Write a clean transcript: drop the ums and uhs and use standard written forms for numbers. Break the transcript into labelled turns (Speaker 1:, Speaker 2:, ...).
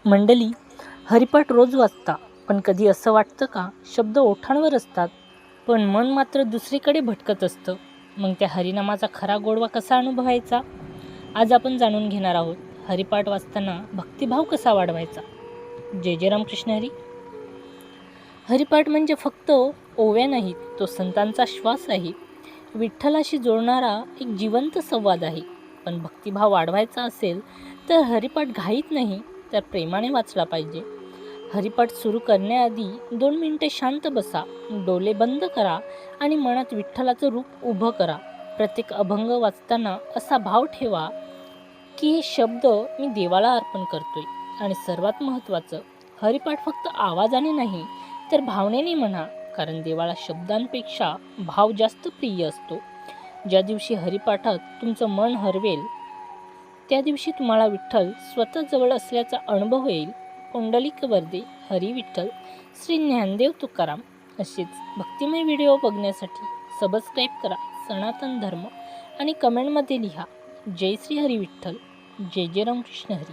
Speaker 1: मंडळी, हरिपाठ रोज वाचता, पण कधी असं वाटतं का शब्द ओठांवर असतात पण मन मात्र दुसरीकडे भटकत असतं? मग त्या हरिनामाचा खरा गोडवा कसा अनुभवायचा? आज आपण जाणून घेणार आहोत. हरिपाठ वाचताना भक्तिभाव कसा वाढवायचा. जय जय रामकृष्ण हरी. हरिपाठ म्हणजे फक्त ओव्या नाहीत, तो संतांचा श्वास आहे. विठ्ठलाशी जोडणारा एक जिवंत संवाद आहे. पण भक्तिभाव वाढवायचा असेल तर हरिपाठ घाईत नाही, तर प्रेमाने वाचला पाहिजे. हरिपाठ सुरू करण्याआधी 2 मिनिटे शांत बसा, डोळे बंद करा आणि मनात विठ्ठलाचं रूप उभं करा. प्रत्येक अभंग वाचताना असा भाव ठेवा की हे शब्द मी देवाला अर्पण करतोय. आणि सर्वात महत्त्वाचं, हरिपाठ फक्त आवाजाने नाही तर भावनेने म्हणा, कारण देवाला शब्दांपेक्षा भाव जास्त प्रिय असतो. ज्या दिवशी हरिपाठात तुमचं मन हरवेल त्या दिवशी तुम्हाला विठ्ठल स्वतः जवळ असल्याचा अनुभव येईल. पुंडलिक वरदे हरी विठ्ठल. श्री ज्ञानदेव तुकाराम. असेच भक्तिमय व्हिडिओ बघण्यासाठी सबस्क्राईब करा सनातन धर्म आणि कमेंटमध्ये लिहा जय श्री हरी विठ्ठल. जय जय रामकृष्ण हरी.